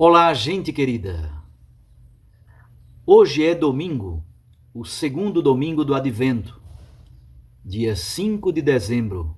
Olá, gente querida! Hoje é domingo, o segundo domingo do Advento, dia 5 de dezembro.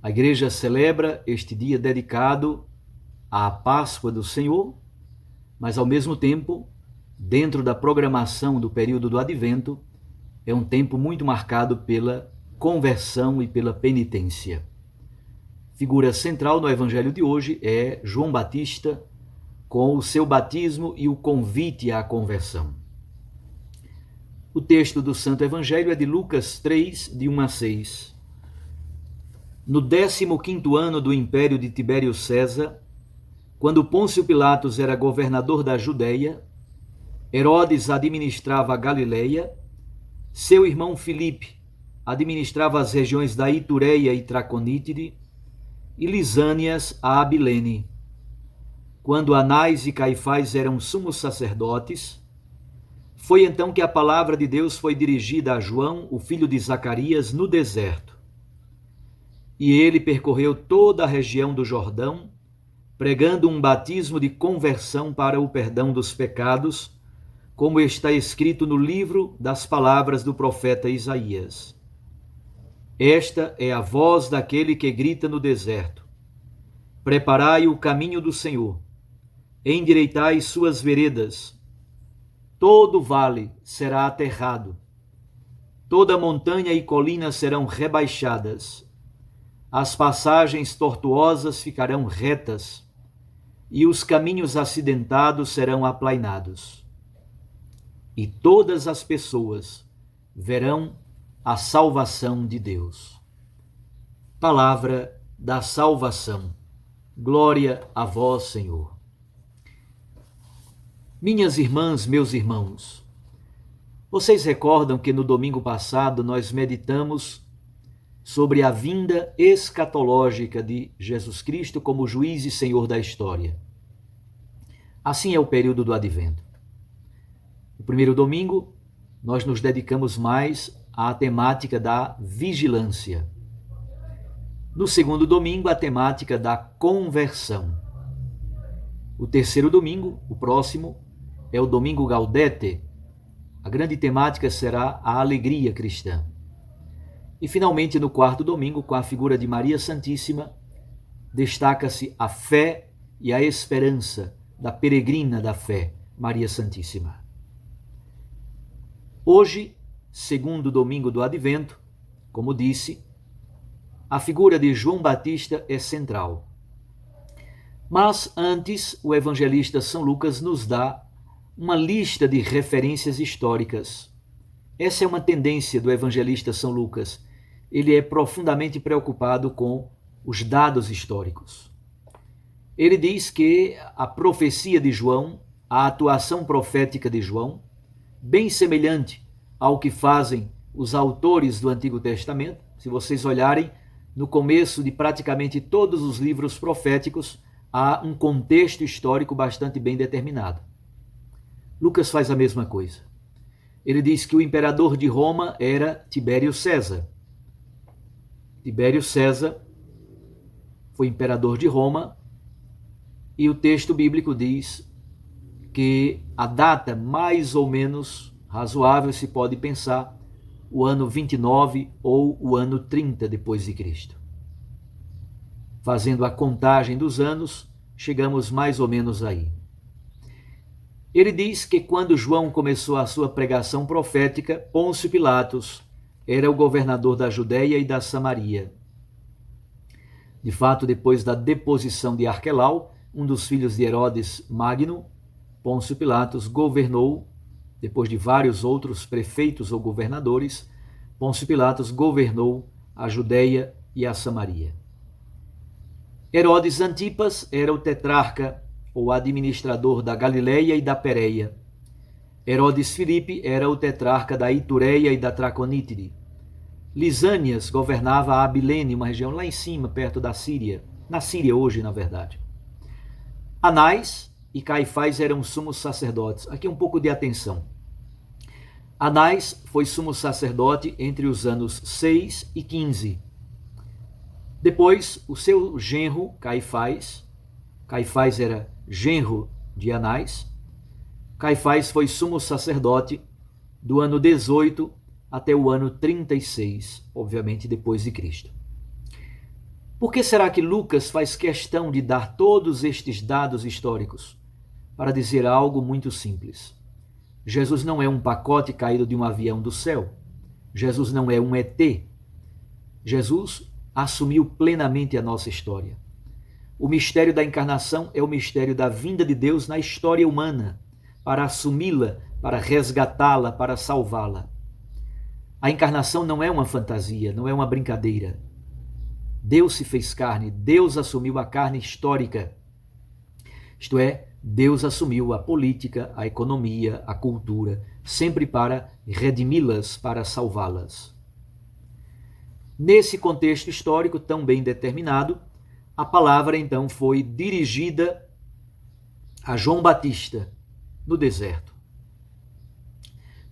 A igreja celebra este dia dedicado à Páscoa do Senhor, mas ao mesmo tempo, dentro da programação do período do Advento, é um tempo muito marcado pela conversão e pela penitência. Figura central no evangelho de hoje é João Batista, com o seu batismo e o convite à conversão. O texto do Santo Evangelho é de Lucas 3, de 1 a 6. No 15º ano do império de Tibério César, quando Pôncio Pilatos era governador da Judeia, Herodes administrava a Galileia, seu irmão Filipe administrava as regiões da Itureia e Traconítide, e Lisânias a Abilene. Quando Anás e Caifás eram sumos sacerdotes, foi então que a palavra de Deus foi dirigida a João, o filho de Zacarias, no deserto. E ele percorreu toda a região do Jordão, pregando um batismo de conversão para o perdão dos pecados, como está escrito no livro das palavras do profeta Isaías. Esta é a voz daquele que grita no deserto: preparai o caminho do Senhor, endireitai suas veredas. Todo vale será aterrado, toda montanha e colina serão rebaixadas, as passagens tortuosas ficarão retas, e os caminhos acidentados serão aplainados. E todas as pessoas verão a salvação de Deus. Palavra da salvação. Glória a vós, Senhor. Minhas irmãs, meus irmãos, vocês recordam que no domingo passado nós meditamos sobre a vinda escatológica de Jesus Cristo como juiz e senhor da história. Assim é o período do Advento. No primeiro domingo, nós nos dedicamos mais à temática da vigilância. No segundo domingo, a temática da conversão. O terceiro domingo, o próximo, é o domingo Gaudete. A grande temática será a alegria cristã. E finalmente, no quarto domingo, com a figura de Maria Santíssima, destaca-se a fé e a esperança da peregrina da fé, Maria Santíssima. Hoje, segundo domingo do Advento, como disse, a figura de João Batista é central. Mas antes, o evangelista São Lucas nos dá uma lista de referências históricas. Essa é uma tendência do evangelista São Lucas. Ele é profundamente preocupado com os dados históricos. Ele diz que a profecia de João, a atuação profética de João, bem semelhante ao que fazem os autores do Antigo Testamento. Se vocês olharem, no começo de praticamente todos os livros proféticos, há um contexto histórico bastante bem determinado. Lucas faz a mesma coisa. Ele diz que o imperador de Roma era Tibério César. Tibério César foi imperador de Roma e o texto bíblico diz que a data mais ou menos razoável se pode pensar o ano 29 ou o ano 30 depois de Cristo. Fazendo a contagem dos anos, chegamos mais ou menos aí. Ele diz que quando João começou a sua pregação profética, Pôncio Pilatos era o governador da Judeia e da Samaria. De fato, depois da deposição de Arquelau, um dos filhos de Herodes Magno, Pôncio Pilatos governou, depois de vários outros prefeitos ou governadores, Pôncio Pilatos governou a Judeia e a Samaria. Herodes Antipas era o tetrarca ou administrador da Galileia e da Pérea. Herodes Filipe era o tetrarca da Itureia e da Traconítide. Lisânias governava a Abilene, uma região lá em cima, perto da Síria, na Síria hoje, na verdade. Anás e Caifás eram sumos sacerdotes. Aqui um pouco de atenção. Anás foi sumo sacerdote entre os anos 6 e 15. Depois, o seu genro, Caifás, Caifás era genro de Anás. Caifás foi sumo sacerdote do ano 18 até o ano 36, obviamente depois de Cristo. Por que será que Lucas faz questão de dar todos estes dados históricos? Para dizer algo muito simples. Jesus não é um pacote caído de um avião do céu. Jesus não é um ET. Jesus assumiu plenamente a nossa história. O mistério da encarnação é o mistério da vinda de Deus na história humana, para assumi-la, para resgatá-la, para salvá-la. A encarnação não é uma fantasia, não é uma brincadeira. Deus se fez carne, Deus assumiu a carne histórica. Isto é, Deus assumiu a política, a economia, a cultura, sempre para redimi-las, para salvá-las. Nesse contexto histórico tão bem determinado, a palavra então foi dirigida a João Batista no deserto.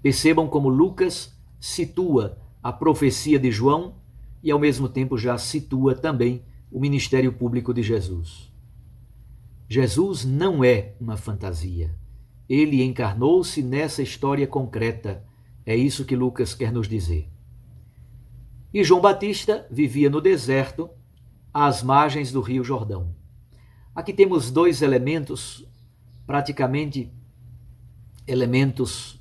Percebam como Lucas situa a profecia de João e ao mesmo tempo já situa também o ministério público de Jesus. Jesus não é uma fantasia. Ele encarnou-se nessa história concreta. É isso que Lucas quer nos dizer. E João Batista vivia no deserto, às margens do Rio Jordão. Aqui temos dois elementos, praticamente elementos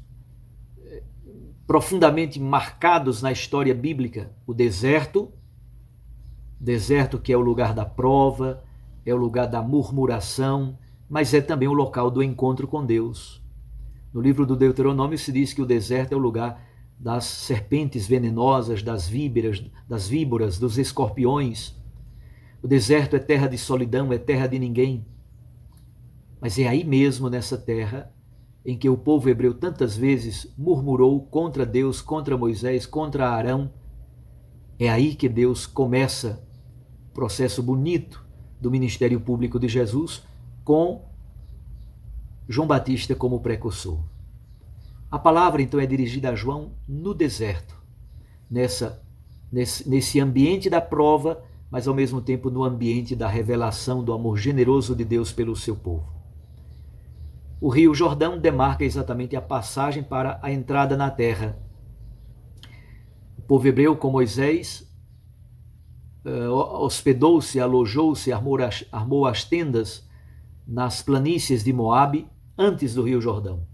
profundamente marcados na história bíblica. O deserto que é o lugar da prova, é o lugar da murmuração, mas é também o local do encontro com Deus. No livro do Deuteronômio se diz que o deserto é o lugar das serpentes venenosas, das víboras, dos escorpiões. O deserto é terra de solidão, é terra de ninguém. Mas é aí mesmo, nessa terra, em que o povo hebreu tantas vezes murmurou contra Deus, contra Moisés, contra Arão. É aí que Deus começa o processo bonito do ministério público de Jesus, com João Batista como precursor. A palavra, então, é dirigida a João no deserto, nesse ambiente da prova, mas ao mesmo tempo no ambiente da revelação do amor generoso de Deus pelo seu povo. O Rio Jordão demarca exatamente a passagem para a entrada na terra. O povo hebreu, com Moisés, hospedou-se, alojou-se, armou as tendas nas planícies de Moabe, antes do Rio Jordão.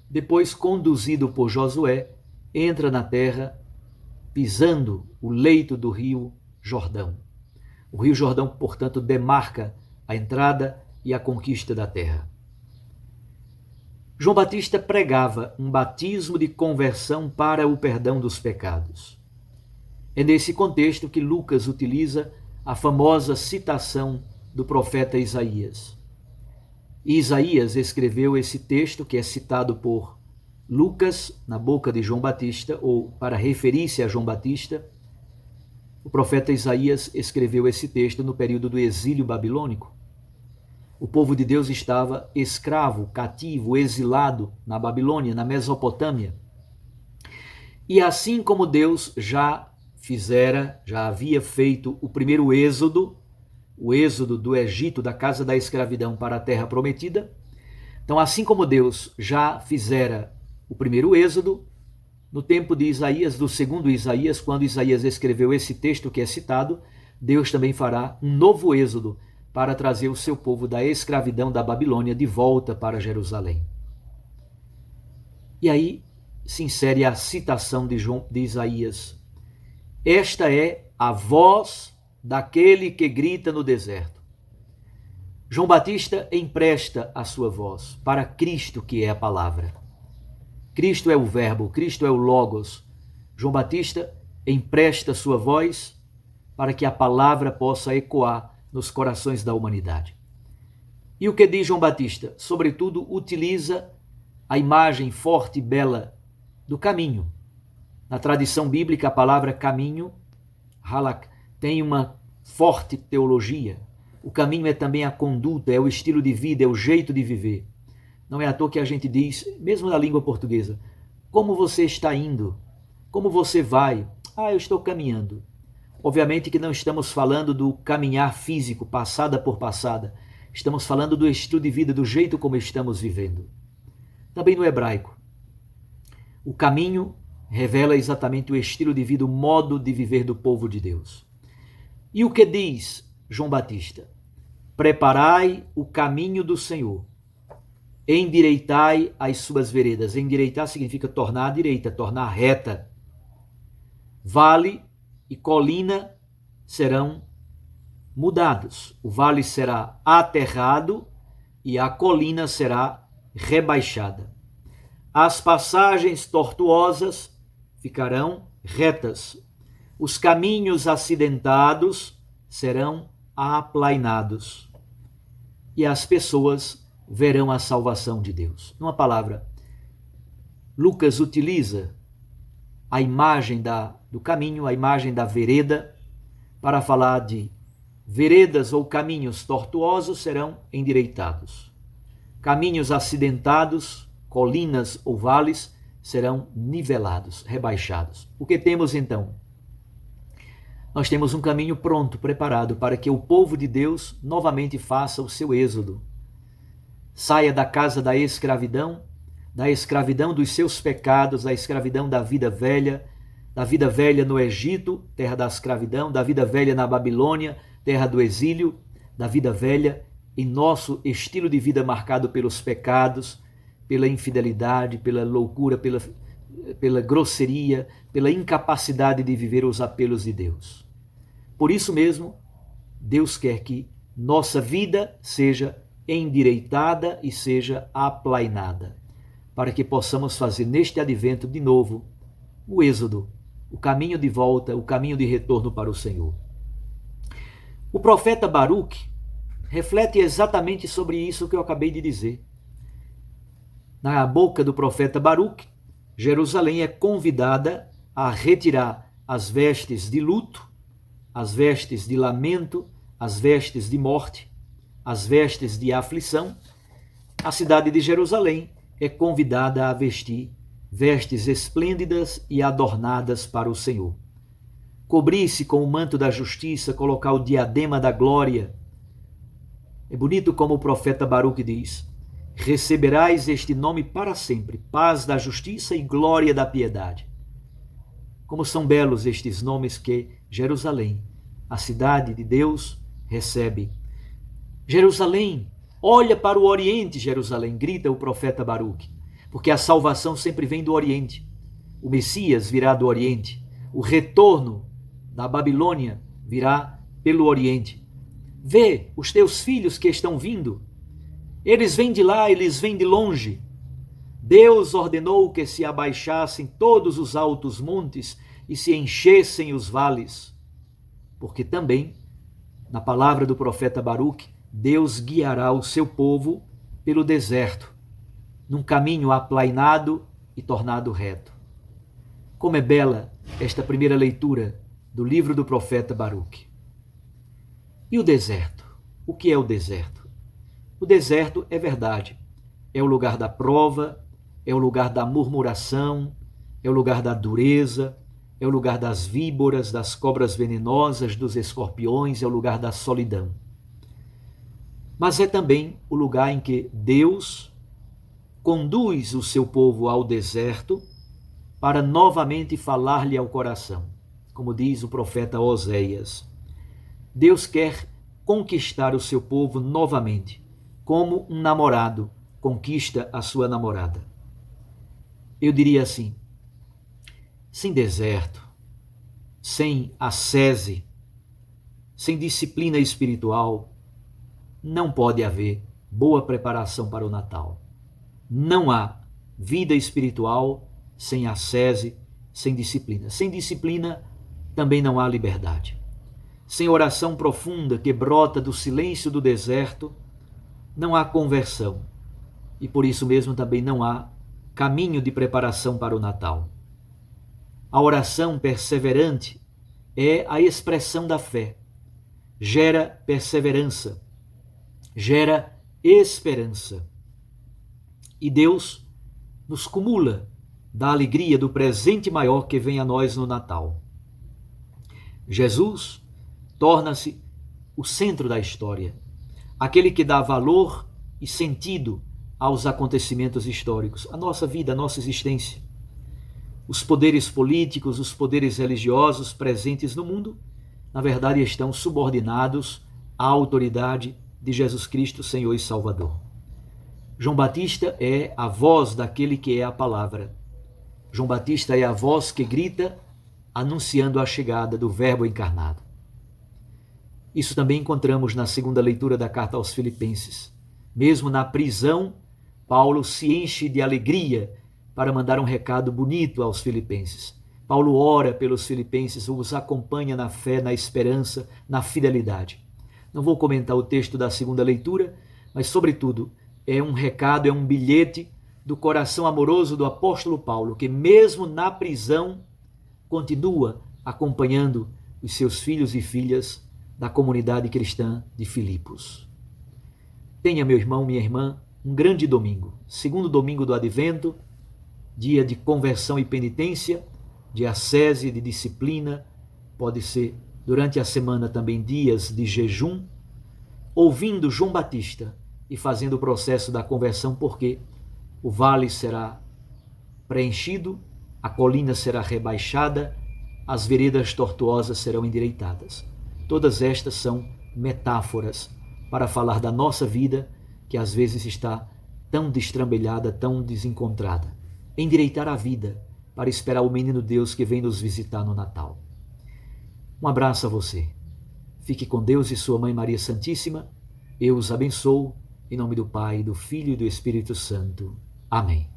Depois, conduzido por Josué, entra na terra, pisando o leito do Rio Jordão. O Rio Jordão, portanto, demarca a entrada e a conquista da terra. João Batista pregava um batismo de conversão para o perdão dos pecados. É nesse contexto que Lucas utiliza a famosa citação do profeta Isaías. E Isaías escreveu esse texto que é citado por Lucas na boca de João Batista, ou para referir-se a João Batista. O profeta Isaías escreveu esse texto no período do exílio babilônico. O povo de Deus estava escravo, cativo, exilado na Babilônia, na Mesopotâmia. E assim como Deus já havia feito o primeiro êxodo, o êxodo do Egito, da casa da escravidão para a terra prometida, então assim como Deus já fizera o primeiro êxodo, no tempo de Isaías, do segundo Isaías, quando Isaías escreveu esse texto que é citado, Deus também fará um novo êxodo para trazer o seu povo da escravidão da Babilônia de volta para Jerusalém. E aí se insere a citação de Isaías. Esta é a voz daquele que grita no deserto. João Batista empresta a sua voz para Cristo, que é a palavra. Cristo é o verbo, Cristo é o Logos. João Batista empresta sua voz para que a palavra possa ecoar nos corações da humanidade. E o que diz João Batista? Sobretudo, utiliza a imagem forte e bela do caminho. Na tradição bíblica, a palavra caminho, halak, tem uma forte teologia. O caminho é também a conduta, é o estilo de vida, é o jeito de viver. Não é à toa que a gente diz, mesmo na língua portuguesa, como você está indo? Como você vai? Eu estou caminhando. Obviamente que não estamos falando do caminhar físico, passada por passada. Estamos falando do estilo de vida, do jeito como estamos vivendo. Também no hebraico, o caminho revela exatamente o estilo de vida, o modo de viver do povo de Deus. E o que diz João Batista? Preparai o caminho do Senhor, endireitai as suas veredas. Endireitar significa tornar à direita, tornar reta. Vale e colina serão mudados. O vale será aterrado e a colina será rebaixada. As passagens tortuosas ficarão retas. Os caminhos acidentados serão aplainados. E as pessoas verão a salvação de Deus. Numa palavra, Lucas utiliza a imagem do caminho, a imagem da vereda, para falar de veredas ou caminhos tortuosos serão endireitados. Caminhos acidentados, colinas ou vales, serão nivelados, rebaixados. O que temos então? Nós temos um caminho pronto, preparado, para que o povo de Deus novamente faça o seu êxodo. Saia da casa da escravidão dos seus pecados, da escravidão da vida velha no Egito, terra da escravidão, da vida velha na Babilônia, terra do exílio, da vida velha em nosso estilo de vida marcado pelos pecados, pela infidelidade, pela loucura, pela grosseria, pela incapacidade de viver os apelos de Deus. Por isso mesmo, Deus quer que nossa vida seja endireitada e seja aplainada, para que possamos fazer neste advento de novo o êxodo, o caminho de volta, o caminho de retorno para o Senhor. O profeta Baruque reflete exatamente sobre isso que eu acabei de dizer. Na boca do profeta Baruque, Jerusalém é convidada a retirar as vestes de luto, as vestes de lamento, as vestes de morte, as vestes de aflição. A cidade de Jerusalém é convidada a vestir vestes esplêndidas e adornadas para o Senhor. Cobrir-se com o manto da justiça, colocar o diadema da glória. É bonito como o profeta Baruque diz: receberás este nome para sempre, paz da justiça e glória da piedade. Como são belos estes nomes que Jerusalém, a cidade de Deus, recebe. Jerusalém, olha para o Oriente, Jerusalém, grita o profeta Baruque, porque a salvação sempre vem do Oriente. O Messias virá do Oriente. O retorno da Babilônia virá pelo Oriente. Vê os teus filhos que estão vindo. Eles vêm de lá, eles vêm de longe. Deus ordenou que se abaixassem todos os altos montes e se enchessem os vales. Porque também, na palavra do profeta Baruque, Deus guiará o seu povo pelo deserto, num caminho aplainado e tornado reto. Como é bela esta primeira leitura do livro do profeta Baruque. E o deserto? O que é o deserto? O deserto é verdade. É o lugar da prova, é o lugar da murmuração, é o lugar da dureza, é o lugar das víboras, das cobras venenosas, dos escorpiões, é o lugar da solidão. Mas é também o lugar em que Deus conduz o seu povo ao deserto para novamente falar-lhe ao coração. Como diz o profeta Oséias, Deus quer conquistar o seu povo novamente, como um namorado conquista a sua namorada. Eu diria assim: sem deserto, sem ascese, sem disciplina espiritual, não pode haver boa preparação para o Natal. Não há vida espiritual sem ascese, sem disciplina. Sem disciplina também não há liberdade. Sem oração profunda que brota do silêncio do deserto, não há conversão. E por isso mesmo também não há caminho de preparação para o Natal. A oração perseverante é a expressão da fé. Gera perseverança, gera esperança. E Deus nos cumula da alegria do presente maior que vem a nós no Natal. Jesus torna-se o centro da história. aquele que dá valor e sentido aos acontecimentos históricos, a nossa vida, a nossa existência. Os poderes políticos, os poderes religiosos presentes no mundo, na verdade, estão subordinados à autoridade de Jesus Cristo, Senhor e Salvador. João Batista é a voz daquele que é a palavra. João Batista é a voz que grita, anunciando a chegada do Verbo encarnado. Isso também encontramos na segunda leitura da carta aos Filipenses. Mesmo na prisão, Paulo se enche de alegria para mandar um recado bonito aos filipenses. Paulo ora pelos filipenses, os acompanha na fé, na esperança, na fidelidade. Não vou comentar o texto da segunda leitura, mas, sobretudo, é um recado, é um bilhete do coração amoroso do apóstolo Paulo, que mesmo na prisão continua acompanhando os seus filhos e filhas da comunidade cristã de Filipos. Tenha, meu irmão, minha irmã, um grande domingo, segundo domingo do Advento, dia de conversão e penitência, de ascese, de disciplina, pode ser durante a semana também dias de jejum, ouvindo João Batista e fazendo o processo da conversão, porque o vale será preenchido, a colina será rebaixada, as veredas tortuosas serão endireitadas. Todas estas são metáforas para falar da nossa vida, que às vezes está tão destrambelhada, tão desencontrada. Endireitar a vida para esperar o menino Deus que vem nos visitar no Natal. Um abraço a você. Fique com Deus e sua Mãe Maria Santíssima. Eu os abençoo, em nome do Pai, do Filho e do Espírito Santo. Amém.